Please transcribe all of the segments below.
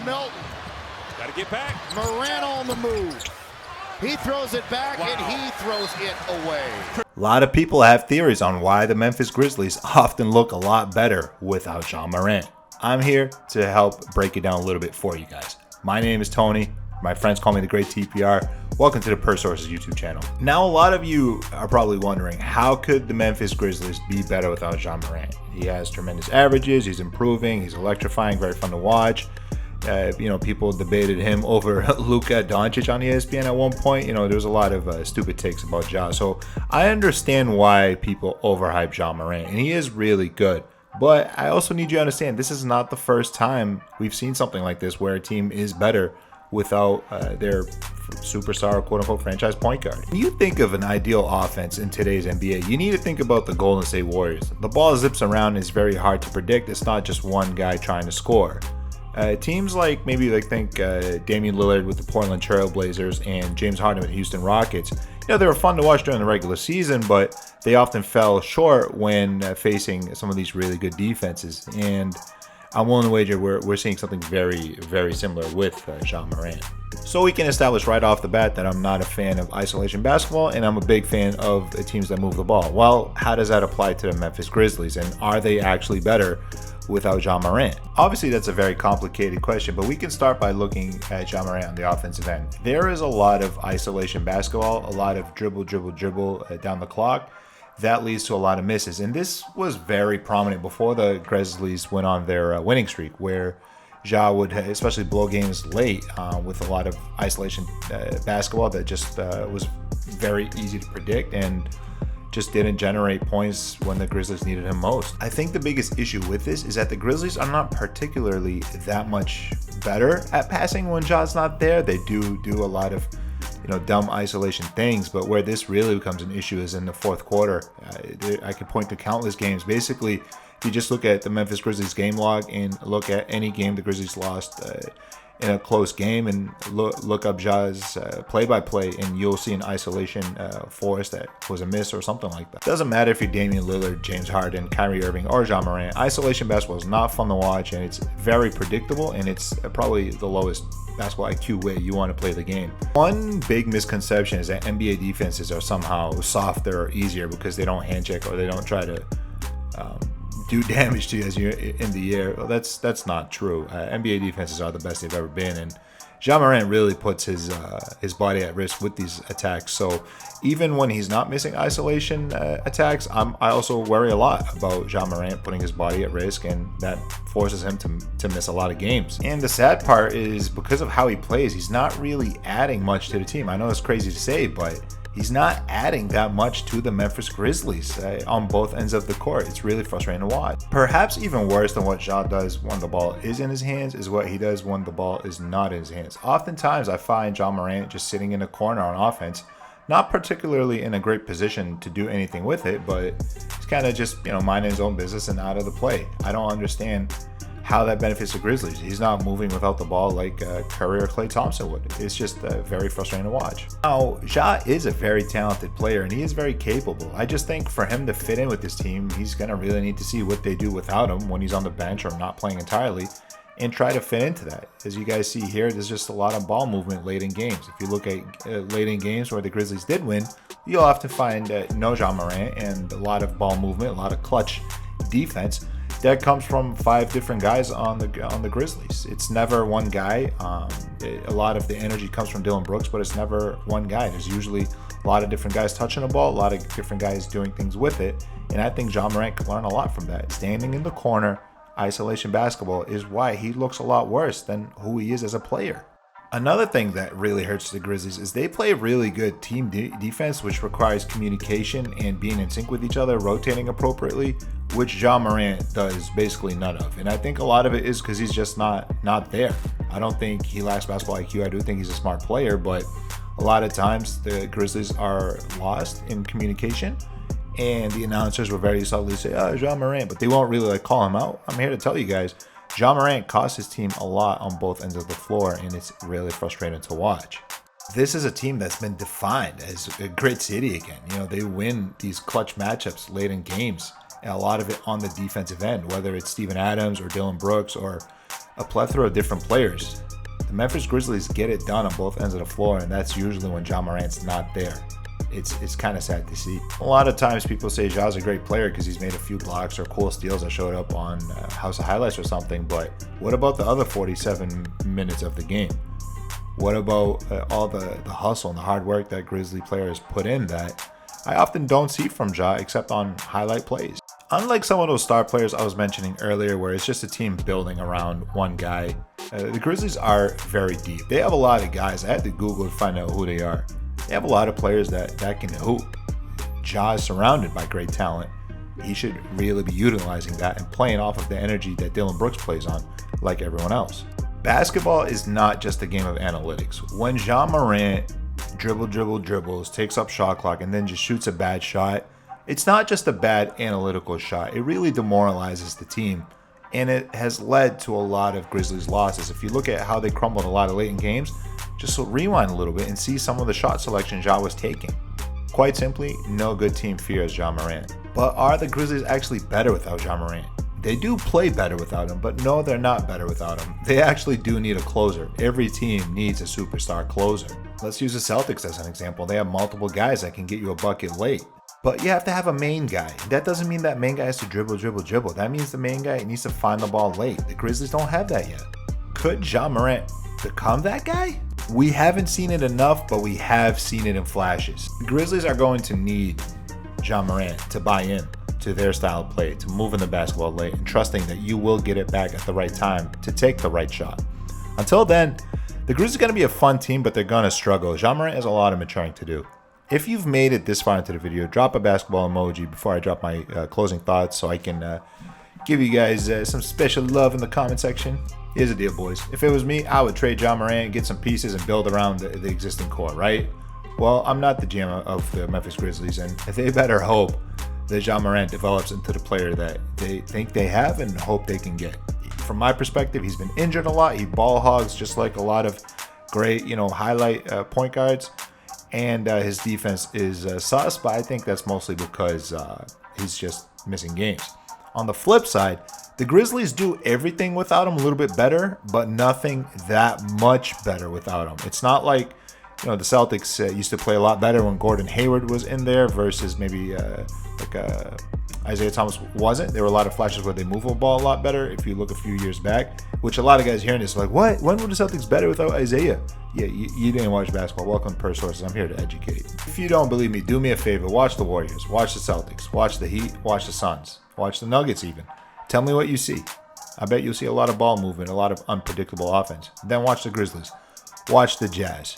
Melton. Got to get back. Morant on the move. He throws it back, and he throws it away. A lot of people have theories on why the Memphis Grizzlies often look a lot better without Ja Morant. I'm here to help break it down a little bit for you guys. My name is Tony. My friends call me the Great TPR. Welcome to the Per Sources YouTube channel. Now, a lot of you are probably wondering, how could the Memphis Grizzlies be better without Ja Morant? He has tremendous averages. He's improving. He's electrifying. Very fun to watch. People debated him over Luka Doncic on ESPN at one point. There was a lot of stupid takes about Ja. So I understand why people overhype Ja Morant, and he is really good. But I also need you to understand, this is not the first time we've seen something like this where a team is better without their superstar, quote-unquote, franchise point guard. When you think of an ideal offense in today's NBA, you need to think about the Golden State Warriors. The ball zips around, is very hard to predict. It's not just one guy trying to score. Teams like think Damian Lillard with the Portland Trail Blazers and James Harden with the Houston Rockets. They were fun to watch during the regular season, but they often fell short when facing some of these really good defenses. And I'm willing to wager we're seeing something very, very similar with Ja Morant. So we can establish right off the bat that I'm not a fan of isolation basketball, and I'm a big fan of the teams that move the ball. Well, how does that apply to the Memphis Grizzlies, and are they actually better without Ja Morant? Obviously, that's a very complicated question, but we can start by looking at Ja Morant on the offensive end. There is a lot of isolation basketball, a lot of dribble down the clock. That leads to a lot of misses, and this was very prominent before the Grizzlies went on their winning streak, where Ja would especially blow games late with a lot of isolation basketball that just was very easy to predict and just didn't generate points when the Grizzlies needed him most. I think the biggest issue with this is that the Grizzlies are not particularly that much better at passing when Ja's not there. They do a lot of dumb isolation things, but where this really becomes an issue is in the fourth quarter. I could point to countless games. Basically, if you just look at the Memphis Grizzlies game log and look at any game the Grizzlies lost in a close game and look up Ja's play-by-play, and you'll see an isolation force that was a miss or something like that. Doesn't matter if you're Damian Lillard, James Harden, Kyrie Irving, or Ja Morant. Isolation basketball is not fun to watch, and it's very predictable, and it's probably the lowest basketball IQ way you want to play the game. One big misconception is that NBA defenses are somehow softer or easier because they don't hand check or they don't try to do damage to you as you're in the air. Well, that's not true. NBA defenses are the best they've ever been, and Ja Morant really puts his body at risk with these attacks. So even when he's not missing isolation attacks, I also worry a lot about Ja Morant putting his body at risk, and that forces him to miss a lot of games. And the sad part is, because of how he plays, he's not really adding much to the team. I know it's crazy to say, but he's not adding that much to the Memphis Grizzlies on both ends of the court. It's really frustrating to watch. Perhaps even worse than what Ja does when the ball is in his hands is what he does when the ball is not in his hands. Oftentimes, I find Ja Morant just sitting in a corner on offense, not particularly in a great position to do anything with it, but he's kind of just, minding his own business and out of the play. I don't understand how that benefits the Grizzlies. He's not moving without the ball like Curry or Klay Thompson would. It's just very frustrating to watch. Now, Ja is a very talented player, and he is very capable. I just think for him to fit in with this team, he's going to really need to see what they do without him when he's on the bench or not playing entirely, and try to fit into that. As you guys see here, there's just a lot of ball movement late in games. If you look at late in games where the Grizzlies did win, you'll often find no Ja Morant and a lot of ball movement, a lot of clutch defense that comes from 5 different guys on the Grizzlies. It's never one guy. A lot of the energy comes from Dillon Brooks, but it's never one guy. There's usually a lot of different guys touching the ball, a lot of different guys doing things with it, and I think Ja Morant can learn a lot from that. Standing in the corner, isolation basketball is why he looks a lot worse than who he is as a player. Another thing that really hurts the Grizzlies is they play really good team defense, which requires communication and being in sync with each other, rotating appropriately, which Ja Morant does basically none of. And I think a lot of it is because he's just not there. I don't think he lacks basketball IQ. I do think he's a smart player, but a lot of times the Grizzlies are lost in communication, and the announcers will very subtly say, Ja Morant, but they won't really call him out. I'm here to tell you guys, Ja Morant costs his team a lot on both ends of the floor, and it's really frustrating to watch. This is a team that's been defined as a grit city again. They win these clutch matchups late in games, and a lot of it on the defensive end, whether it's Steven Adams or Dillon Brooks or a plethora of different players. The Memphis Grizzlies get it done on both ends of the floor, and that's usually when Ja Morant's not there. It's kind of sad to see. A lot of times people say Ja's a great player because he's made a few blocks or cool steals that showed up on House of Highlights or something, but what about the other 47 minutes of the game? What about all the hustle and the hard work that Grizzly players put in that I often don't see from Ja except on highlight plays? Unlike some of those star players I was mentioning earlier where it's just a team building around one guy, the Grizzlies are very deep. They have a lot of guys. I had to Google to find out who they are. They have a lot of players that can hoop. Ja is surrounded by great talent. He should really be utilizing that and playing off of the energy that Dillon Brooks plays on like everyone else. Basketball is not just a game of analytics. When Ja Morant dribbles, takes up shot clock, and then just shoots a bad shot, it's not just a bad analytical shot. It really demoralizes the team, and it has led to a lot of Grizzlies losses. If you look at how they crumbled a lot of late in games, just rewind a little bit and see some of the shot selection Ja was taking. Quite simply, no good team fears Ja Morant. But are the Grizzlies actually better without Ja Morant? They do play better without him, but no, they're not better without him. They actually do need a closer. Every team needs a superstar closer. Let's use the Celtics as an example. They have multiple guys that can get you a bucket late. But you have to have a main guy. That doesn't mean that main guy has to dribble. That means the main guy needs to find the ball late. The Grizzlies don't have that yet. Could Ja Morant become that guy? We haven't seen it enough, but we have seen it in flashes. The Grizzlies are going to need Ja Morant to buy in to their style of play, to move in the basketball late, and trusting that you will get it back at the right time to take the right shot. Until then, the Grizzlies are going to be a fun team, but they're going to struggle. Ja Morant has a lot of maturing to do. If you've made it this far into the video, drop a basketball emoji before I drop my closing thoughts so I can give you guys some special love in the comment section. Here's the deal, boys. If it was me, I would trade Ja Morant, get some pieces, and build around the existing core, right? Well, I'm not the GM of the Memphis Grizzlies, and they better hope that Ja Morant develops into the player that they think they have and hope they can get. From my perspective, he's been injured a lot. He ball hogs just like a lot of great, highlight point guards. And his defense is sus, but I think that's mostly because he's just missing games. On the flip side, the Grizzlies do everything without him a little bit better, but nothing that much better without him. It's not like, the Celtics used to play a lot better when Gordon Hayward was in there versus maybe Isaiah Thomas wasn't. There were a lot of flashes where they move the ball a lot better if you look a few years back, which a lot of guys hearing this are like, what? When were the Celtics better without Isaiah? Yeah, you didn't watch basketball. Welcome to Per Sources. I'm here to educate. If you don't believe me, do me a favor. Watch the Warriors. Watch the Celtics. Watch the Heat. Watch the Suns. Watch the Nuggets even. Tell me what you see. I bet you'll see a lot of ball movement, a lot of unpredictable offense. Then watch the Grizzlies. Watch the Jazz.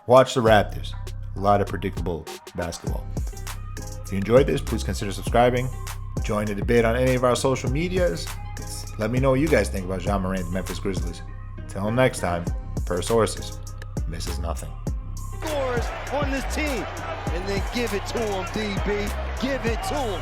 Watch the Raptors. A lot of predictable basketball. If you enjoyed this, please consider subscribing. Join the debate on any of our social medias. Let me know what you guys think about Ja Morant and Memphis Grizzlies. Till next time, Per Sources misses nothing. Scores on this team, and then give it to him, DB. Give it to him.